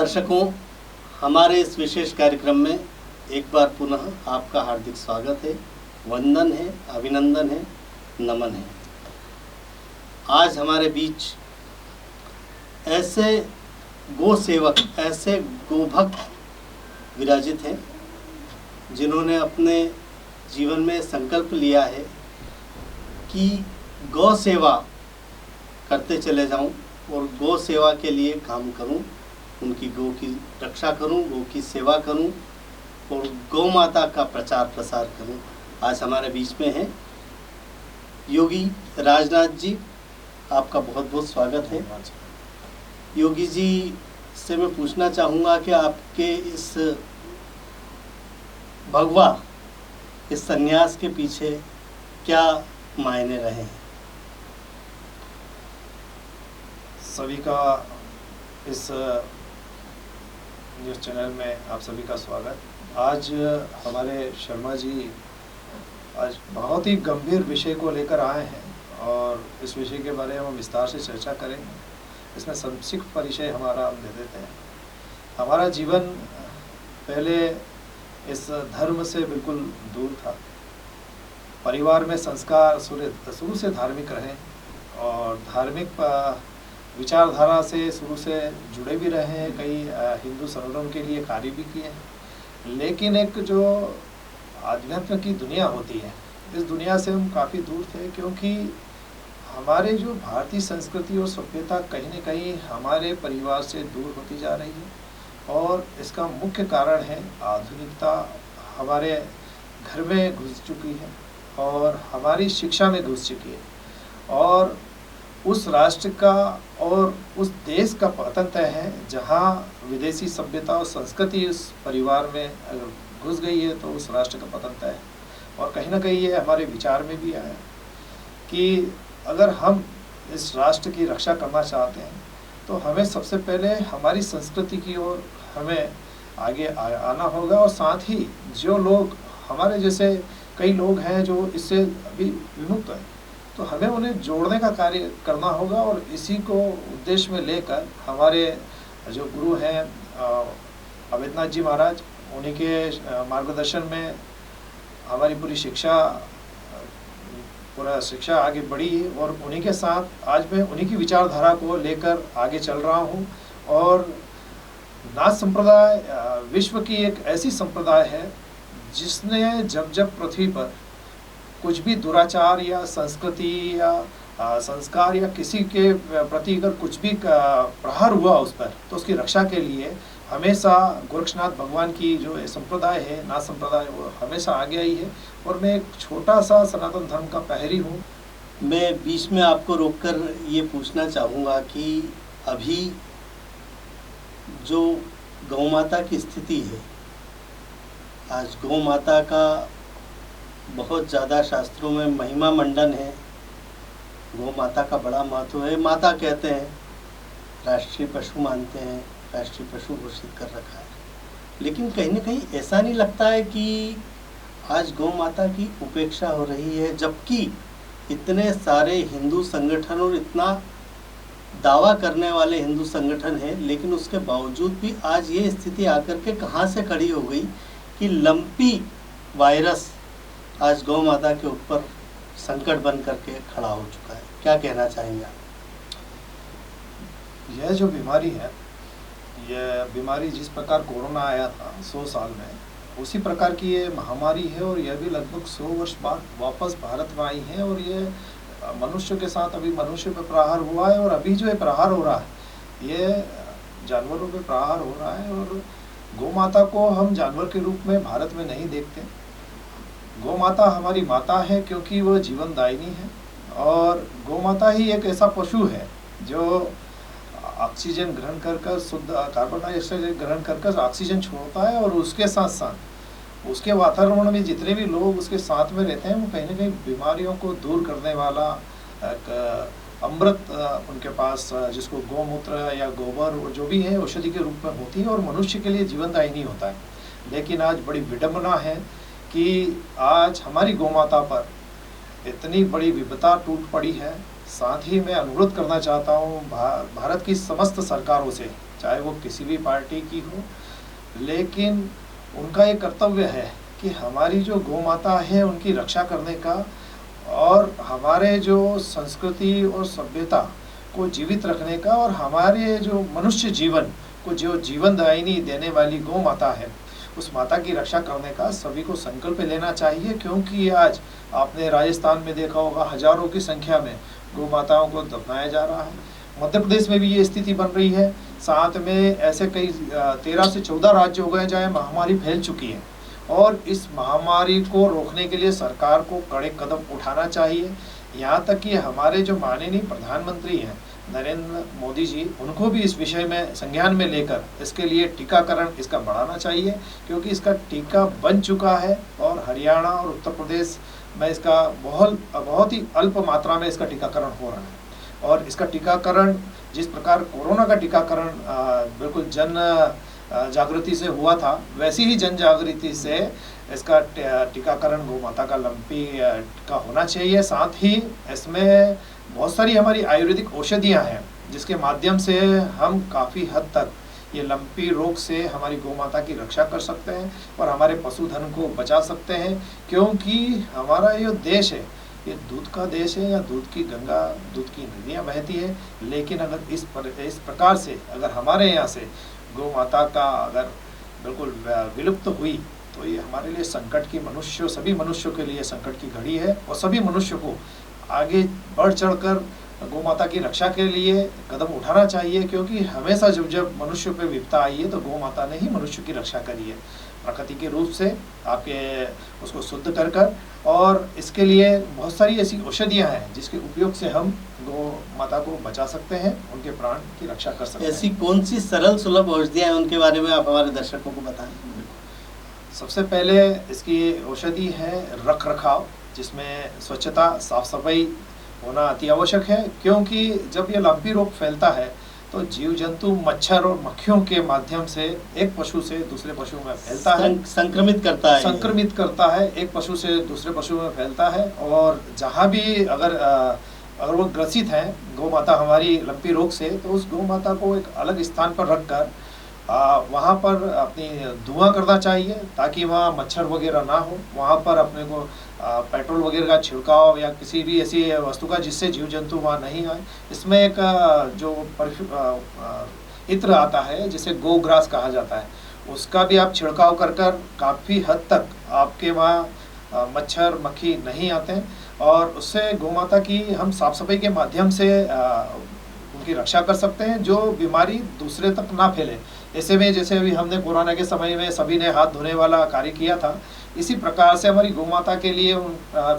दर्शकों, हमारे इस विशेष कार्यक्रम में एक बार पुनः आपका हार्दिक स्वागत है, वंदन है, अभिनंदन है, नमन है। आज हमारे बीच ऐसे गो सेवक, ऐसे गोभक्त विराजित हैं जिन्होंने अपने जीवन में संकल्प लिया है कि गौ सेवा करते चले जाऊं और गौ सेवा के लिए काम करूं, उनकी गौ की रक्षा करूं, गौ की सेवा करूं और गौ माता का प्रचार प्रसार करूं। आज हमारे बीच में हैं योगी राजनाथ जी, आपका बहुत बहुत स्वागत है। योगी जी से मैं पूछना चाहूँगा कि आपके इस भगवा, इस संन्यास के पीछे क्या मायने रहे हैं? सभी का इस न्यूज़ चैनल में आप सभी का स्वागत। आज हमारे शर्मा जी आज बहुत ही गंभीर विषय को लेकर आए हैं और इस विषय के बारे में हम विस्तार से चर्चा करेंगे। इसमें संक्षिप्त परिचय हमारा हम दे देते हैं। हमारा जीवन पहले इस धर्म से बिल्कुल दूर था। परिवार में संस्कार शुरू से धार्मिक रहे और धार्मिक विचारधारा से शुरू से जुड़े भी रहे हैं। कई हिंदू संगठनों के लिए कार्य भी किए हैं, लेकिन एक जो आध्यात्म की दुनिया होती है, इस दुनिया से हम काफ़ी दूर थे, क्योंकि हमारे जो भारतीय संस्कृति और सभ्यता कहीं न कहीं हमारे परिवार से दूर होती जा रही है। और इसका मुख्य कारण है आधुनिकता हमारे घर में घुस चुकी है और हमारी शिक्षा में घुस चुकी है और उस राष्ट्र का और उस देश का पतन तय है जहाँ विदेशी सभ्यता और संस्कृति उस परिवार में अगर घुस गई है तो उस राष्ट्र का पतन तय है। और कहीं ना कहीं ये हमारे विचार में भी आया कि अगर हम इस राष्ट्र की रक्षा करना चाहते हैं तो हमें सबसे पहले हमारी संस्कृति की ओर हमें आगे आना होगा। और साथ ही जो लोग हमारे जैसे कई लोग हैं जो इससे अभी विमुक्त हैं, तो हमें उन्हें जोड़ने का कार्य करना होगा। और इसी को उद्देश्य में लेकर हमारे जो गुरु हैं अवैधनाथ जी महाराज, उन्हीं के मार्गदर्शन में हमारी पूरी शिक्षा आगे बढ़ी है और उन्हीं के साथ आज मैं उन्हीं की विचारधारा को लेकर आगे चल रहा हूँ। और नाथ संप्रदाय विश्व की एक ऐसी संप्रदाय है जिसने जब जब पृथ्वी पर कुछ भी दुराचार या संस्कृति या संस्कार या किसी के प्रति अगर कुछ भी प्रहार हुआ उस पर, तो उसकी रक्षा के लिए हमेशा गोरक्षनाथ भगवान की जो संप्रदाय है, नाथ संप्रदाय, वो हमेशा आगे आई है। और मैं एक छोटा सा सनातन धर्म का प्रहरी हूँ। मैं बीच में आपको रोककर ये पूछना चाहूँगा कि अभी जो गौ माता की स्थिति है, आज गौ माता का बहुत ज़्यादा शास्त्रों में महिमा मंडन है। गौ माता का बड़ा महत्व है। माता कहते हैं, राष्ट्रीय पशु मानते हैं, राष्ट्रीय पशु घोषित कर रखा है। लेकिन कहीं ना कहीं ऐसा नहीं लगता है कि आज गौ माता की उपेक्षा हो रही है, जबकि इतने सारे हिंदू संगठन और इतना दावा करने वाले हिंदू संगठन हैं, लेकिन उसके बावजूद भी आज ये स्थिति आकर के कहाँ से खड़ी हो गई कि लंपी वायरस आज गौ माता के ऊपर संकट बन करके खड़ा हो चुका है। क्या कहना चाहेंगे आप? यह जो बीमारी है, यह बीमारी जिस प्रकार कोरोना आया था 100 साल में, उसी प्रकार की ये महामारी है। और यह भी लगभग 100 वर्ष बाद वापस भारत में आई है। और ये मनुष्य के साथ अभी मनुष्य पे प्रहार हुआ है और अभी जो ये प्रहार हो रहा है ये जानवरों पे प्रहार हो रहा है। और गौ माता को हम जानवर के रूप में भारत में नहीं देखते। गौ माता हमारी माता है, क्योंकि वो जीवनदायिनी है। और गौ माता ही एक ऐसा पशु है जो ऑक्सीजन ग्रहण कर शुद्ध कार्बन डाइऑक्साइड ग्रहण कर ऑक्सीजन छोड़ता है। और उसके साथ साथ उसके वातावरण में जितने भी लोग उसके साथ में रहते हैं, वो कहीं ना कहीं बीमारियों को दूर करने वाला एक अमृत उनके पास, जिसको गौमूत्र या गोबर जो भी है औषधि के रूप में होती है और मनुष्य के लिए जीवनदायिनी होता है। लेकिन आज बड़ी विडंबना है कि आज हमारी गौ माता पर इतनी बड़ी विपदा टूट पड़ी है। साथ ही मैं अनुरोध करना चाहता हूँ भारत की समस्त सरकारों से, चाहे वो किसी भी पार्टी की हो, लेकिन उनका ये कर्तव्य है कि हमारी जो गौ माता है उनकी रक्षा करने का और हमारे जो संस्कृति और सभ्यता को जीवित रखने का और हमारे जो मनुष्य जीवन को जो जीवन दायिनी देने वाली गौ माता है उस माता की रक्षा करने का सभी को संकल्प लेना चाहिए। क्योंकि आज आपने राजस्थान में देखा होगा हजारों की संख्या में गौ माताओं को दफनाया जा रहा है। मध्य प्रदेश में भी ये स्थिति बन रही है। साथ में ऐसे कई 13 से 14 राज्य हो गए जहाँ महामारी फैल चुकी है और इस महामारी को रोकने के लिए सरकार को कड़े कदम उठाना चाहिए। यहाँ तक कि हमारे जो माननीय प्रधानमंत्री हैं नरेंद्र मोदी जी, उनको भी इस विषय में संज्ञान में लेकर इसके लिए टीकाकरण इसका बढ़ाना चाहिए, क्योंकि इसका टीका बन चुका है और हरियाणा और उत्तर प्रदेश में इसका बहुत ही अल्प मात्रा में इसका टीकाकरण हो रहा है। और इसका टीकाकरण जिस प्रकार कोरोना का टीकाकरण बिल्कुल जन जागृति से हुआ था, वैसी ही जन जागृति से इसका टीकाकरण गौ माता का लंपी का होना चाहिए। साथ ही इसमें बहुत सारी हमारी आयुर्वेदिक औषधियाँ हैं जिसके माध्यम से हम काफ़ी हद तक ये लंपी रोग से हमारी गौ माता की रक्षा कर सकते हैं और हमारे पशुधन को बचा सकते हैं। क्योंकि हमारा ये देश है, ये दूध का देश है, या दूध की गंगा, दूध की नदियाँ बहती है। लेकिन अगर इस प्रकार से अगर हमारे यहाँ से गौ माता का अगर बिल्कुल विलुप्त हुई तो ये हमारे लिए संकट की सभी मनुष्यों के लिए संकट की घड़ी है। और सभी मनुष्यों को आगे बढ़ चढ़कर गौ माता की रक्षा के लिए कदम उठाना चाहिए। क्योंकि हमेशा जब मनुष्य पे विपदा आई है तो गौ माता ने ही मनुष्य की रक्षा करी है प्रकृति के रूप से आपके उसको शुद्ध कर और इसके लिए बहुत सारी ऐसी औषधियाँ हैं जिसके उपयोग से हम गौ माता को बचा सकते हैं, उनके प्राण की रक्षा कर सकते हैं। ऐसी कौन सी सरल सुलभ औषधियाँ हैं, उनके बारे में आप हमारे दर्शकों को बताएं। सबसे पहले इसकी औषधि है रख रखाव, जिसमें स्वच्छता साफ सफाई होना अति आवश्यक है। क्योंकि जब ये लंपी रोग फैलता है तो जीव जंतु मच्छर और मक्खियों के माध्यम से एक पशु से दूसरे पशु में फैलता है, संक्रमित करता है, एक पशु से दूसरे पशु में फैलता है। और जहाँ भी अगर वो ग्रसित है गौ माता हमारी लंपी रोग से, तो उस गौ माता को एक अलग स्थान पर रखकर वहाँ पर अपनी धुआं करना चाहिए ताकि वहाँ मच्छर वगैरह ना हो। वहाँ पर अपने को पेट्रोल वगैरह का छिड़काव या किसी भी ऐसी वस्तु का जिससे जीव जंतु वहाँ नहीं आए। इसमें एक जो इत्र आता है जिसे गोग्रास कहा जाता है, उसका भी आप छिड़काव कर काफ़ी हद तक आपके वहाँ मच्छर मक्खी नहीं आते हैं। और उससे गौ माता की हम साफ सफाई के माध्यम से उनकी रक्षा कर सकते हैं, जो बीमारी दूसरे तक ना फैले। ऐसे में जैसे अभी हमने कोरोना के समय में सभी ने हाथ धोने वाला कार्य किया था, इसी प्रकार से हमारी गौ माता के लिए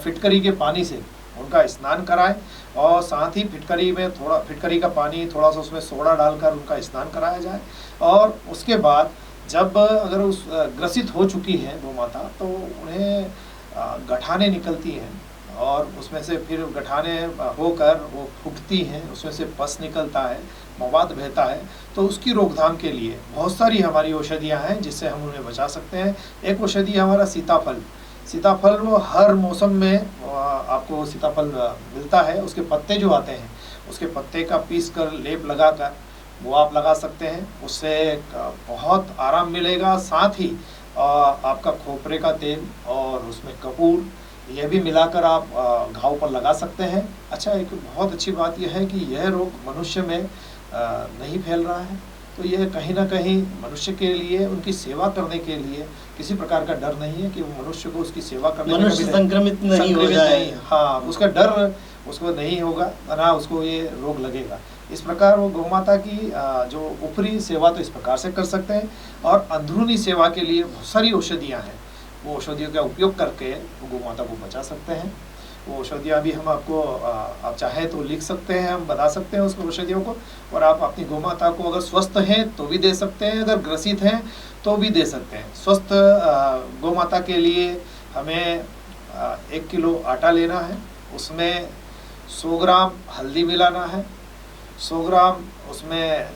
फिटकरी के पानी से उनका स्नान कराएं और साथ ही फिटकरी का पानी थोड़ा सा उसमें सोडा डालकर उनका स्नान कराया जाए। और उसके बाद जब अगर उस ग्रसित हो चुकी है गौ माता तो उन्हें गठाने निकलती हैं और उसमें से फिर गठाने होकर वो फूटती हैं, उसमें से पस निकलता है, मवाद बहता है। तो उसकी रोकथाम के लिए बहुत सारी हमारी औषधियाँ हैं जिससे हम उन्हें बचा सकते हैं। एक औषधि हमारा सीताफल वो हर मौसम में आपको सीताफल मिलता है। उसके पत्ते जो आते हैं उसके पत्ते का पीस कर लेप लगाकर वो आप लगा सकते हैं, उससे बहुत आराम मिलेगा। साथ ही आपका खोपरे का तेल और उसमें कपूर यह भी मिलाकर आप घाव पर लगा सकते हैं। अच्छा, एक बहुत अच्छी बात यह है कि यह रोग मनुष्य में नहीं फैल रहा है, तो यह कहीं ना कहीं मनुष्य के लिए उनकी सेवा करने के लिए किसी प्रकार का डर नहीं है कि वो मनुष्य को उसकी सेवा करने में संक्रमित नहीं हो जाए। हाँ, उसका डर उसको नहीं होगा, ना उसको ये रोग लगेगा। इस प्रकार वो गौ माता की जो ऊपरी सेवा तो इस प्रकार से कर सकते हैं, और अंदरूनी सेवा के लिए बहुत सारी औषधियाँ हैं, वो औषधियों का उपयोग करके गौ माता को बचा सकते हैं। वो औषधियाँ भी हम आपको आप चाहें तो लिख सकते हैं, हम बता सकते हैं उस औषधियों को, और आप अपनी गौ माता को अगर स्वस्थ हैं तो भी दे सकते हैं, अगर ग्रसित हैं तो भी दे सकते हैं। स्वस्थ गौ माता के लिए हमें 1 किलो आटा लेना है, उसमें 100 ग्राम हल्दी मिलाना है, 100 ग्राम उसमें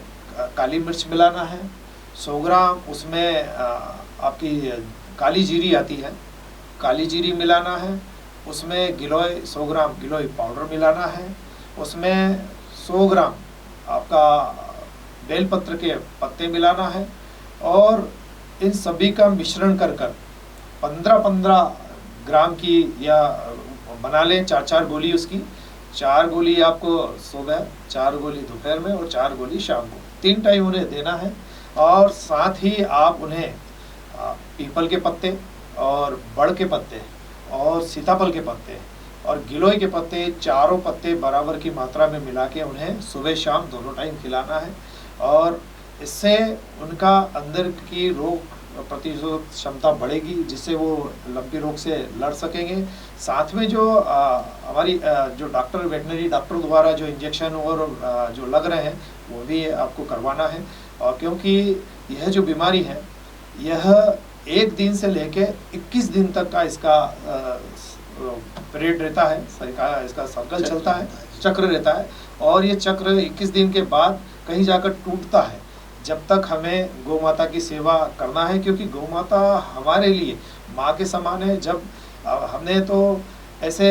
काली मिर्च मिलाना है, 100 ग्राम उसमें आपकी काली जीरी आती है, काली जीरी मिलाना है, उसमें 100 ग्राम गिलोय पाउडर मिलाना है, उसमें 100 ग्राम आपका बेलपत्र के पत्ते मिलाना है और इन सभी का मिश्रण कर 15-15 ग्राम की या बना लें, 4-4 गोली उसकी। 4 गोली आपको सुबह, 4 गोली दोपहर में और 4 गोली शाम को, 3 टाइम उन्हें देना है। और साथ ही आप उन्हें पीपल के पत्ते और बड़ के पत्ते और सीताफल के पत्ते और गिलोय के पत्ते, चारों पत्ते बराबर की मात्रा में मिला के उन्हें सुबह शाम दोनों टाइम खिलाना है। और इससे उनका अंदर की रोग प्रतिरोधक क्षमता बढ़ेगी, जिससे वो लंपी रोग से लड़ सकेंगे। साथ में जो हमारी जो डॉक्टर, वेटनरी डॉक्टर द्वारा जो इंजेक्शन और जो लग रहे हैं वो भी आपको करवाना है। और क्योंकि यह जो बीमारी है यह 1 दिन से लेके 21 दिन तक का इसका पीरियड रहता है, इसका सर्कल चलता है, चक्र रहता है। और ये चक्र 21 दिन के बाद कहीं जाकर टूटता है। जब तक हमें गौ माता की सेवा करना है, क्योंकि गौ माता हमारे लिए माँ के समान है। जब हमने तो ऐसे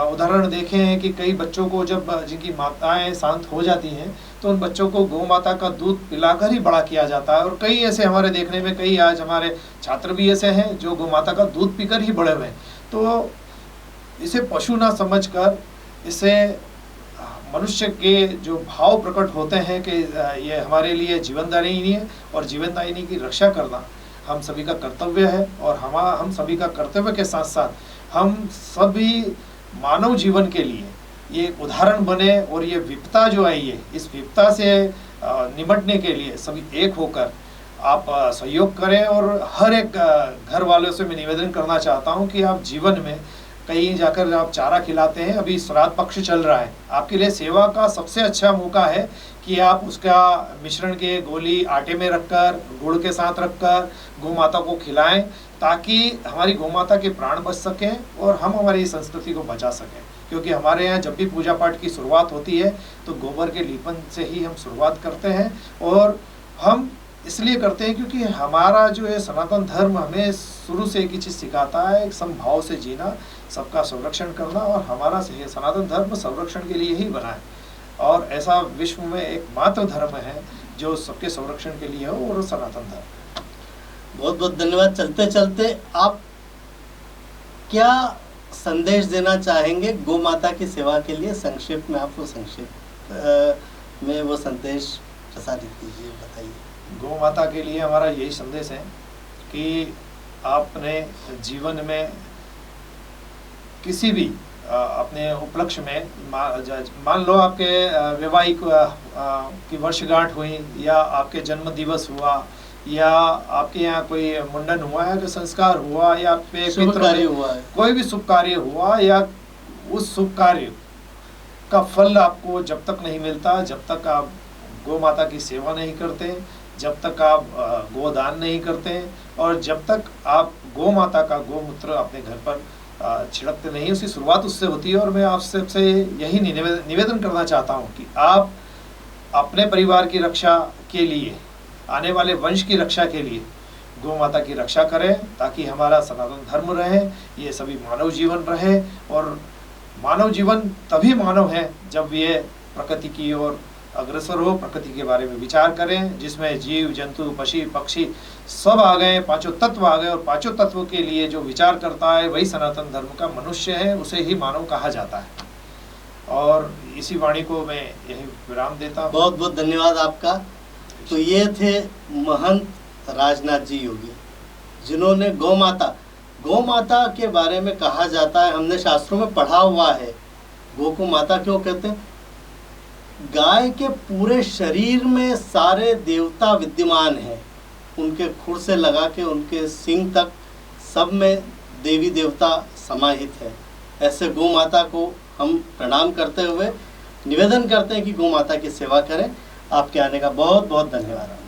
उदाहरण देखे हैं कि कई बच्चों को जब जिनकी माताएं शांत हो जाती हैं तो उन बच्चों को गौ माता का दूध पिलाकर ही बड़ा किया जाता है। और कई ऐसे हमारे देखने में, कई आज हमारे छात्र भी ऐसे हैं जो गौ माता का दूध पीकर ही बड़े हुए हैं। तो इसे पशु ना समझकर इसे मनुष्य के जो भाव प्रकट होते हैं कि ये हमारे लिए जीवनदायिनी है और जीवनदायिनी की रक्षा करना हम सभी का कर्तव्य है। और हम सभी का कर्तव्य के साथ साथ हम सभी मानव जीवन के लिए ये उदाहरण बने। और ये विपदा जो आई है, इस विपदा से निपटने के लिए सभी एक होकर आप सहयोग करें। और हर एक घर वालों से मैं निवेदन करना चाहता हूँ कि आप जीवन में कहीं जाकर आप चारा खिलाते हैं, अभी श्राद्ध पक्ष चल रहा है, आपके लिए सेवा का सबसे अच्छा मौका है कि आप उसका मिश्रण के गोली आटे में रखकर, गुड़ के साथ रखकर गौ माता को खिलाएं, ताकि हमारी गौ माता के प्राण बच सकें और हम हमारी संस्कृति को बचा सकें। क्योंकि हमारे यहाँ जब भी पूजा पाठ की शुरुआत होती है तो गोबर के लीपन से ही हम शुरुआत करते हैं। और हम इसलिए करते हैं क्योंकि हमारा जो है सनातन धर्म हमें शुरू से एक ही चीज़ सिखाता है, एक समभाव से जीना, सबका संरक्षण करना। और हमारा सनातन धर्म संरक्षण के लिए ही बना है। और ऐसा विश्व में एकमात्र धर्म है जो सबके संरक्षण के लिए हो, और सनातन धर्म। बहुत बहुत धन्यवाद। चलते चलते आप क्या संदेश देना चाहेंगे गौ माता की सेवा के लिए? संक्षिप्त में आपको संक्षिप्त में वो संदेश प्रसारित कीजिए, बताइए। गौ माता के लिए हमारा यही संदेश है कि आपने जीवन में किसी भी अपने उपलक्ष्य में, मान लो आपके वैवाहिक की वर्षगांठ हुई, या आपके जन्म दिवस हुआ, या आपके यहाँ कोई मुंडन हुआ है, संस्कार हुआ, या पे शुभ कार्य हुआ है, कोई भी शुभ कार्य हुआ, या उस शुभ कार्य का फल आपको जब तक नहीं मिलता, जब तक आप गौ माता की सेवा नहीं करते, जब तक आप गोदान नहीं करते, और जब तक आप गौ माता का गोमूत्र अपने घर पर छिड़कते नहीं, उसकी शुरुआत उससे होती है। और मैं आपसे यही निवेदन करना चाहता हूँ कि आप अपने परिवार की रक्षा के लिए, आने वाले वंश की रक्षा के लिए गौ माता की रक्षा करें, ताकि हमारा सनातन धर्म रहे, ये सभी मानव जीवन रहे। और मानव जीवन तभी मानव है जब ये प्रकृति की ओर अग्रसर हो, प्रकृति के बारे में विचार करें, जिसमें जीव जंतु पशु पक्षी सब आ गए, 5 तत्व आ गए। और 5 तत्व के लिए जो विचार करता है वही सनातन धर्म का मनुष्य है, उसे ही मानव कहा जाता है। और इसी वाणी को मैं यही विराम देता हूँ। बहुत बहुत धन्यवाद आपका। तो ये थे महंत राजनाथ जी योगी, जिन्होंने गौ माता के बारे में कहा जाता है, हमने शास्त्रों में पढ़ा हुआ है, गौ को माता क्यों कहते हैं? गाय के पूरे शरीर में सारे देवता विद्यमान हैं, उनके खुर से लगा के उनके सिंग तक सब में देवी देवता समाहित है। ऐसे गौ माता को हम प्रणाम करते हुए निवेदन करते हैं कि गौ माता की सेवा करें। आपके आने का बहुत बहुत धन्यवाद।